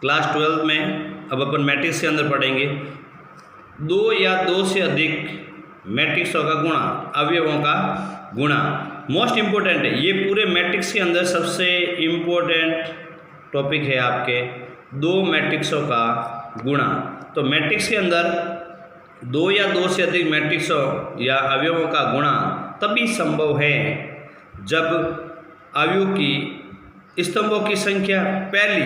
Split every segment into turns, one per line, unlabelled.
Class 12 में अब अपन matrix के अंदर पढ़ेंगे 2 या 2 से अधिक मैट्रिक्सों का गुणा, अवयवों का गुणा। मोस्ट इम्पोर्टेंट है ये पूरे मैट्रिक्स के अंदर सबसे इम्पोर्टेंट टॉपिक है आपके 2 मैट्रिक्सों का गुणा। तो मैट्रिक्स के अंदर 2 या 2 से अधिक मैट्रिक्सों या अवयवों का गुणा तभी संभव है जब अवयव की स्तंभों की संख्या पहली,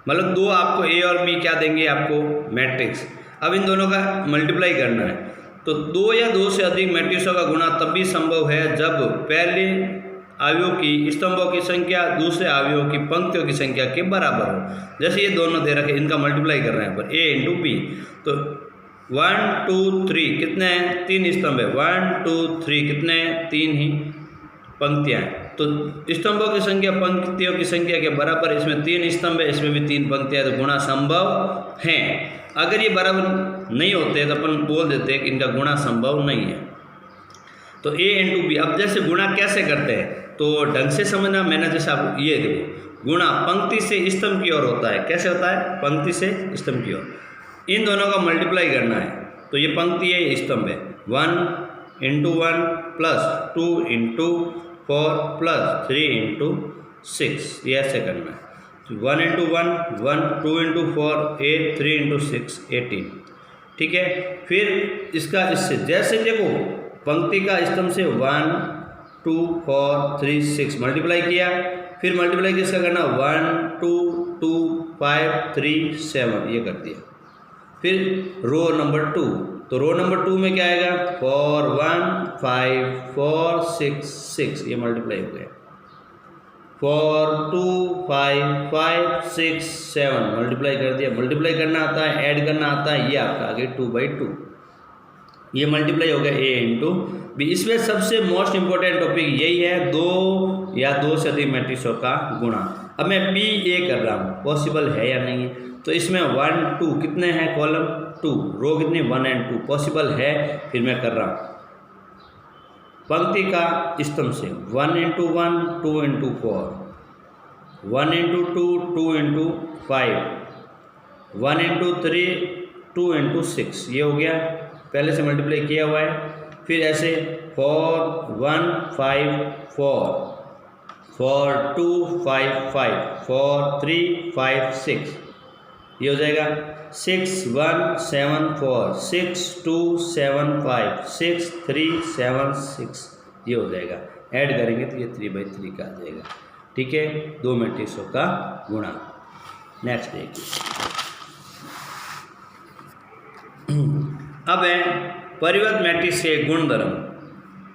मतलब 2 आपको ए और बी क्या देंगे आपको मैट्रिक्स, अब इन दोनों का मल्टीप्लाई करना है। तो 2 या 2 से अधिक मैट्रिक्सों का गुणा तभी संभव है जब पहले अवयव की स्तंभों की संख्या दूसरे अवयव की पंक्तियों की संख्या के बराबर हो। जैसे ये दोनों दे रखे, इनका मल्टीप्लाई कर रहे हैं पर ए इंटू बी, तो 1 2 3 कितने हैं 3 स्तंभ है, 1 2 3 कितने हैं 3 ही पंक्तियाँ हैं। तो स्तंभों की संख्या पंक्तियों की संख्या के बराबर, इसमें 3 स्तंभ है इसमें भी 3 पंक्तियाँ, तो गुणा संभव है। अगर ये बराबर नहीं होते तो अपन बोल देते हैं कि इनका गुणा संभव नहीं है। तो ए इंटू बी, अब जैसे गुणा कैसे करते हैं तो ढंग से समझना। मैंने जैसे आप ये देखो, गुणा पंक्ति से स्तंभ की ओर होता है। कैसे होता है? पंक्ति से स्तंभ की ओर। इन दोनों का मल्टीप्लाई करना है, तो ये पंक्ति है ये स्तंभ है, 1 into 1 plus 2 into 4 plus 3 into 6, ये ऐसे करना है। 1 इंटू 1 1, 2 इंटू 4 8, 3 इंटू 6 18, ठीक है। फिर इसका इससे जैसे देखो पंक्ति का स्तंभ से 1 2 4 3 6 मल्टीप्लाई किया, फिर मल्टीप्लाई किसका करना 1 2 2 5 3 7, ये कर दिया। फिर रो नंबर 2, तो रो नंबर 2 में क्या आएगा 4 1 5 4 6 6, ये मल्टीप्लाई हो गया। 4 2 5 5 6 7 मल्टीप्लाई कर दिया। मल्टीप्लाई करना आता है, ऐड करना आता है, ये आपका आगे 2/2, ये मल्टीप्लाई हो गया ए इंटू बी। इसमें सबसे मोस्ट इंपॉर्टेंट टॉपिक यही है 2 या 2 से अधिक मैट्रिक्सों का गुणा। अब मैं बी ए कर रहा हूँ, पॉसिबल है या नहीं है, तो इसमें 1 2 कितने हैं कॉलम 2, रो कितने 1 और 2, पॉसिबल है। फिर मैं कर रहा हूँ पंक्ति का स्तंभ से 1 into 1 2 into 4 1 into 2 2 into 5 1 into 3 2 into 6, ये हो गया, पहले से मल्टीप्लाई किया हुआ है। फिर ऐसे 4 1 5 4 4 2 5 5 4 3 5 6, ये हो जाएगा 6 1 7 4 6 2 7 5 6 3 7 6, ये हो जाएगा। ऐड करेंगे तो ये 3/3 का आ जाएगा, ठीक है। 2 मैट्रिक्सों का गुणा। नेक्स्ट देखिए, अब है परिवर्त मैट्रिक्स के गुणधर्म।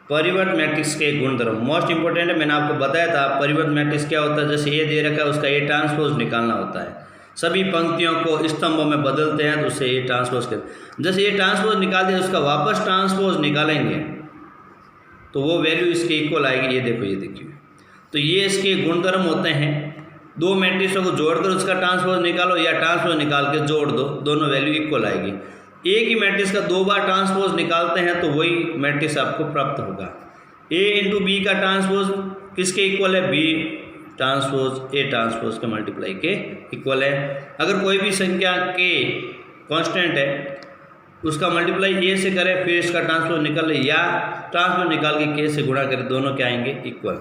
परिवर्त मैट्रिक्स के गुणधर्म मोस्ट इंपॉर्टेंट है। मैंने आपको बताया था परिवर्त मैट्रिक्स क्या होता है। जैसे ए दे रखा है उसका ए ट्रांसपोज निकालना होता है। सभी पंक्तियों को स्तंभों में बदलते हैं तो उससे ए ट्रांसपोज कर, जैसे ए ट्रांसपोज निकाल दिया उसका वापस ट्रांसपोज निकालेंगे तो वो वैल्यू इसके इक्वल आएगी। ये देखो, ये देखिए, तो ये इसके गुणधर्म होते हैं। 2 मैट्रिक्सों को जोड़कर उसका ट्रांसपोज निकालो या ट्रांसपोज निकाल के जोड़ दो, दोनों वैल्यू इक्वल आएगी। एक ही मैट्रिक्स का 2 बार ट्रांसपोज निकालते हैं तो वही मैट्रिक्स आपको प्राप्त होगा। ए इंटू बी का ट्रांसपोज किसके इक्वल है? बी ट्रांसपोज ए ट्रांसपोज के मल्टीप्लाई के इक्वल है। अगर कोई भी संख्या के कांस्टेंट है उसका मल्टीप्लाई ए से करें फिर इसका ट्रांसपोज निकाले या ट्रांसपोज निकाल के के से गुणा करें, दोनों क्या आएंगे इक्वल।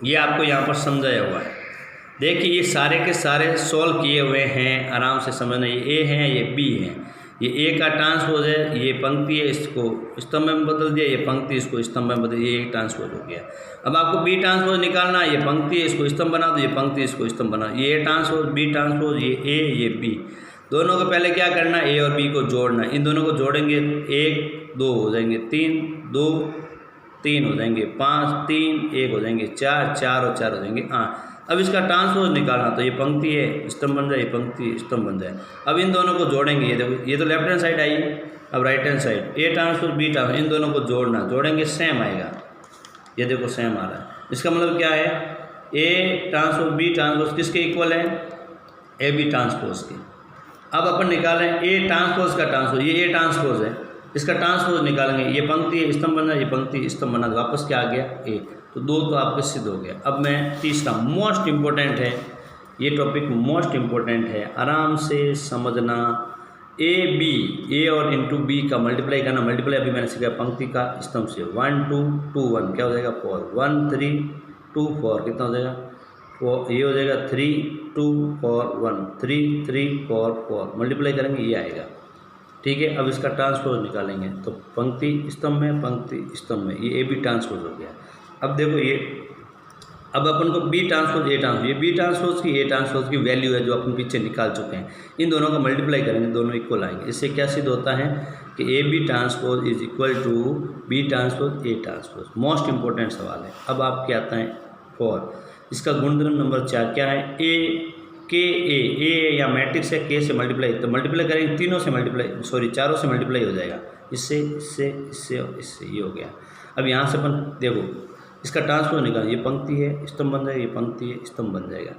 ये आपको यहाँ पर समझाया हुआ है। देखिए ये सारे के सारे सॉल्व किए हुए हैं, आराम से समझना। ये ए है, ये बी है, ये ए का ट्रांसपोज है, ये पंक्ति है, इसको स्तंभ में बदल दिया, ये पंक्ति इसको स्तंभ में बदल, ये एक ट्रांसपोज हो गया। अब आपको बी ट्रांसपोज निकालना है, ये पंक्ति है इसको स्तंभ बना दो, ये पंक्ति इसको स्तंभ बना, ये ए ट्रांसपोज बी ट्रांसपोज, ये ए ये बी, दोनों को पहले क्या करना है ए और बी को जोड़ना। इन दोनों को जोड़ेंगे 1 2 हो जाएंगे, 3 2 3 हो जाएंगे, 5 3 1 हो जाएंगे, 4 4 और 4 हो जाएंगे 8। अब इसका ट्रांसपोज निकालना, तो ये पंक्ति है स्तंभ बन जाए, ये पंक्ति स्तंभ बन जाए। अब इन दोनों को जोड़ेंगे, ये देखो ये तो लेफ्ट हैंड साइड आई, अब right hand side A transpose B transpose, इन दोनों को जोड़ना, जोड़ेंगे सेम आएगा। ये देखो सेम आ रहा है, इसका मतलब क्या है ए ट्रांसपोज बी ट्रांसपोज किसके इक्वल है? ए बी ट्रांसपोज के। अब अपन निकालें ए ट्रांसपोज का ट्रांसपोज, ये ए ट्रांसपोज है, इसका ट्रांसपोज निकालेंगे, ये पंक्ति है स्तंभ बना, ये पंक्ति स्तंभ बना, वापस क्या आ गया ए, तो 2 तो आपके सिद्ध हो गया। अब मैं तीसरा मोस्ट इम्पोर्टेंट है ये टॉपिक मोस्ट इम्पोर्टेंट है, आराम से समझना। ए बी, ए और इंटू बी का मल्टीप्लाई करना, मल्टीप्लाई अभी मैंने सीखा पंक्ति का स्तंभ से। 1 2 2 1 क्या हो जाएगा 4, 1 3 2 4 कितना हो जाएगा 4, ये हो जाएगा 3 2 4 1 3 3 4 4 मल्टीप्लाई करेंगे ये आएगा। ठीक है, अब इसका ट्रांसपोज निकालेंगे तो पंक्ति स्तंभ में, पंक्ति स्तंभ में, ये ए बी ट्रांसपोज हो गया। अब देखो ये, अब अपन को बी ट्रांसपोज ए ट्रांसपोज, ये बी ट्रांसपोज की ए ट्रांसपोज की वैल्यू है जो अपन पीछे निकाल चुके हैं, इन दोनों का मल्टीप्लाई करेंगे, दोनों इक्वल आएंगे। इससे क्या सिद्ध होता है कि A B transpose is equal to B transpose A transpose. Most important सवाल है। अब आपके आता है 4, इसका गुणधर्म नंबर 4 क्या है, ए के ए या मैट्रिक्स है, के से मल्टीप्लाई, तो मल्टीप्लाई करेंगे तीनों से मल्टीप्लाई, सॉरी चारों से मल्टीप्लाई हो जाएगा, इससे इससे इससे और इससे, ये हो गया। अब यहाँ से अपन देखो इसका ट्रांसपोज निकाल, ये पंक्ति है स्तंभ बन जाएगा, ये पंक्ति है स्तंभ बन जाएगा।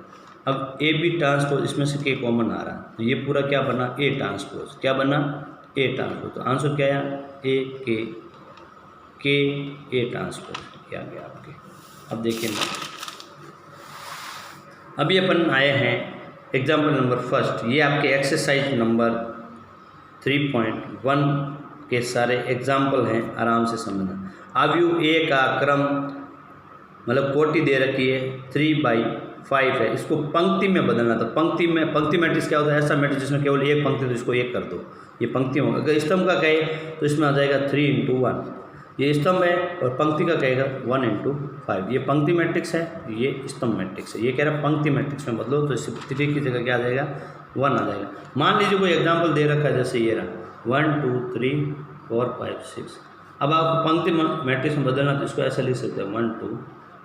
अब ए बी ट्रांसपोज, इसमें से के कॉमन आ रहा है तो ये पूरा क्या बना ए ट्रांसपोज, क्या बना ए ट्रांसपोज। तो आंसर क्या आया ए के ए ट्रांसपोज, क्या गया आपके। अब देखिए ना, अभी अपन आए हैं एग्जाम्पल नंबर फर्स्ट, ये आपके एक्सरसाइज नंबर 3.1 के सारे एग्जाम्पल हैं, आराम से समझना। अवयव ए का क्रम मतलब कोटि दे रखी है 3/5 है, इसको पंक्ति में बदलना। तो पंक्ति मैट्रिक्स क्या होता है, ऐसा मैट्रिक्स जिसमें केवल एक पंक्ति, तो इसको एक कर दो, ये पंक्ति होगा। अगर स्तंभ का कहे तो इसमें आ जाएगा 3 × 1, ये स्तंभ है, और पंक्ति का कहेगा 1 × 5, ये पंक्ति मैट्रिक्स है, ये स्तंभ मैट्रिक्स है। ये कह रहा है पंक्ति मैट्रिक्स में बदलो, तो इस 3 की जगह क्या आ जाएगा 1 आ जाएगा। मान लीजिए कोई एग्जाम्पल दे रखा है, जैसे ये रहा 1 2 3 4 5 6। अब आप पंक्ति मैट्रिक्स में बदलना तो इसको ऐसा लिख सकते हैं 1 2,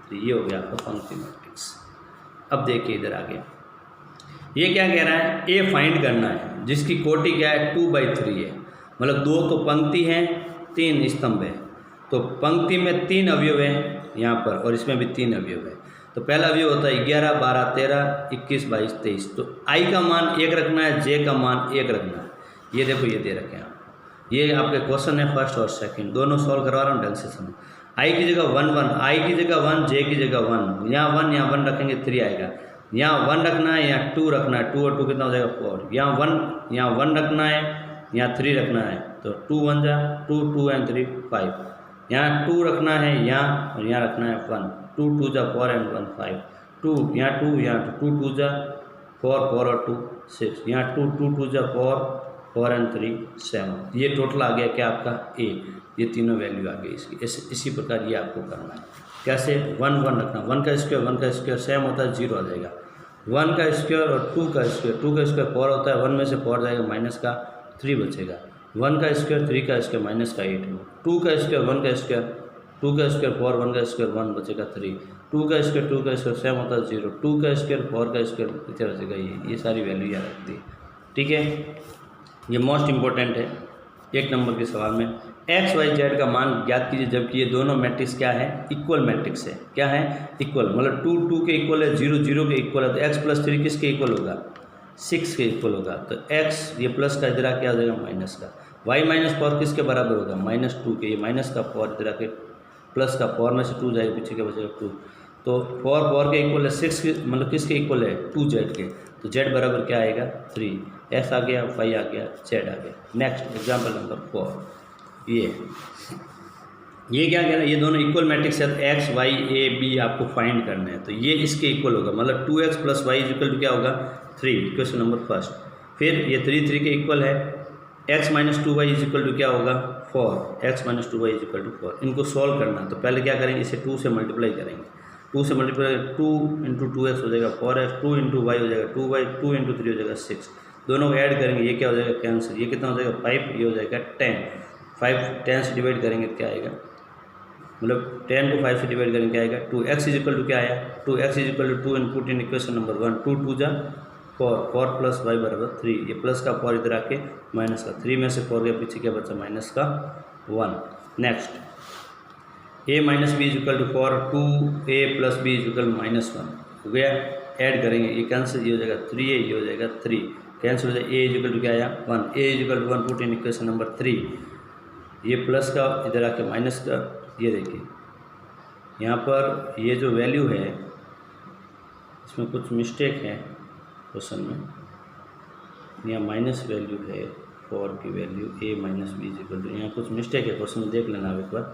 तो ये हो गया आपका पंक्ति मैट्रिक्स। अब देखिए इधर आगे, ये क्या कह रहा है, ए फाइंड करना है जिसकी कोटि क्या है 2/3 है, मतलब 2 तो पंक्ति है 3 स्तंभ है। तो पंक्ति में 3 अवयव हैं यहाँ पर, और इसमें भी 3 अवयव है। तो पहला अवयव होता है 11 12 13 21 22 23। तो आई का मान 1 रखना है, जे का मान 1 रखना है। ये देखो ये दे रखे हैं आप, ये आपके क्वेश्चन है फर्स्ट और सेकंड, दोनों सॉल्व करवा रहा हूँ ढंग से समझ। आई की जगह 1 1, आई की जगह 1, जे की जगह 1, यहाँ 1 यहाँ 1 रखेंगे 3 आएगा। यहाँ 1 रखना है, यहाँ 2 रखना है, 2 और 2 कितना हो जाएगा 4। यहाँ 1 रखना है, यहाँ 3 रखना है, तो 2 1 जा 2 2 एंड 3 5। यहाँ 2 रखना है यहाँ, और यहाँ रखना है 1, 2 2 जा 4 एंड 1 5, 2 यहाँ 2 यहाँ 2 2 जा 4 4 और 2 6, यहाँ 2 2 2 जा 4 4 एंड 3 7। ये टोटल आ गया क्या आपका ए, ये तीनों वैल्यू आ गई इसकी। इसी प्रकार ये आपको करना है। कैसे 1 1 रखना, 1 का स्क्वायर सेम होता है 0 आ जाएगा। 1 का स्क्वायर और 2 का स्क्वायर 4 होता है, 1 में से 4 जाएगा माइनस का 3 बचेगा। 1 का स्क्वायर 3 का स्क्वायर माइनस का 8, 2 का स्क्वायर 1 का स्क्वायर 2 का स्क्वायर 4, 1 का स्क्वायर 1 बचेगा 3, 2 का स्क्वायर सेम होता है 0, 2 का स्क्वायर 4 का स्क्वायर इतना बचेगा ये सारी वैल्यू याद रखती है। ठीक है, ये मोस्ट इंपॉर्टेंट है 1 नंबर के सवाल में। एक्स वाई जेड का मान ज्ञात कीजिए जबकि ये दोनों मैट्रिक्स क्या है, इक्वल मैट्रिक्स है। क्या है, इक्वल, मतलब 2 2 के इक्वल है, 0 0 के इक्वल है। तो x + 3 किसके इक्वल होगा, 6 के इक्वल होगा। तो x ये प्लस का इधर आके आ जाएगा माइनस का। y - 4 किसके बराबर होगा, -2 के। ये माइनस का 4 इधर आके प्लस का 4 में से 2 जाएगा, पीछे के बचेगा 2। तो 4 के इक्वल है, 6 के मतलब किसके इक्वल है, 2z के। तो z बराबर क्या आएगा 3, x आ गया, y आ गया, z आ गया। नेक्स्ट एग्जाम्पल नंबर 4, ये क्या कह रहा है, ये दोनों इक्वल मैट्रिक्स है, तो x y a b आपको फाइंड करना है। तो ये इसके इक्वल होगा, मतलब 2x + y = क्या होगा 3, क्वेश्चन नंबर फर्स्ट। फिर ये 3 3 के इक्वल है, x - 2y = क्या होगा 4, x - 2y = 4। इनको सॉल्व करना, तो पहले क्या करेंगे, इसे 2 से मल्टीप्लाई करेंगे। 2 से मल्टीप्लाई 2 × 2x हो जाएगा 4x, 2 × y हो जाएगा 2y, 2 × 3 हो जाएगा 6। दोनों को ऐड करेंगे, ये क्या हो जाएगा कैंसिल, ये कितना हो जाएगा 5, ये हो जाएगा 10। 5 10 से डिवाइड करेंगे क्या आएगा, मतलब 10 को 5 से डिवाइड करेंगे क्या आएगा 2। x = क्या आया 2x = 2 input in equation number 1, 2 2 जा 4, 4 + y = 3। ये प्लस का 4 इधर आके माइनस का 3 में से 4 गया, पीछे क्या बचा माइनस का 1। Next a - b = 4, 2a + b = -1 हो गया। ऐड करेंगे, ये कैंसिल, ये हो जाएगा 3a, ये हो जाएगा 3 कैंसिल हो जाएगा। a = क्या आया 1, a = 1 put in equation number 3। ये प्लस का इधर आके माइनस का, ये देखिए यहाँ पर ये जो वैल्यू है इसमें कुछ मिस्टेक है, क्वेश्चन में यहाँ माइनस वैल्यू है 4 की value a minus B is equal to, यहाँ कुछ मिस्टेक है क्वेश्चन में, देख लेना आप एक बार।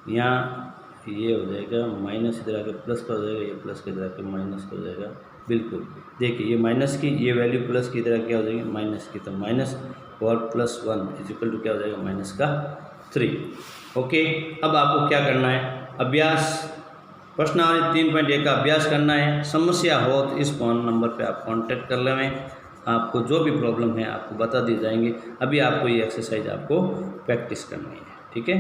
यहाँ ये हो जाएगा माइनस इधर आके प्लस का हो जाएगा, ये प्लस के इधर आके माइनस का हो जाएगा। बिल्कुल देखिए ये माइनस की ये वैल्यू प्लस की इधर क्या हो जाएगी माइनस की, तो माइनस 4 + 1 इज इक्वल टू क्या हो जाएगा माइनस का 3। ओके, अब आपको क्या करना है, अभ्यास प्रश्नावली 3.1 का अभ्यास करना है। समस्या हो तो इस फ़ोन नंबर पे आप कांटेक्ट कर लें, आपको जो भी प्रॉब्लम है आपको बता दी जाएंगी। अभी आपको ये एक्सरसाइज आपको प्रैक्टिस करनी है, ठीक है।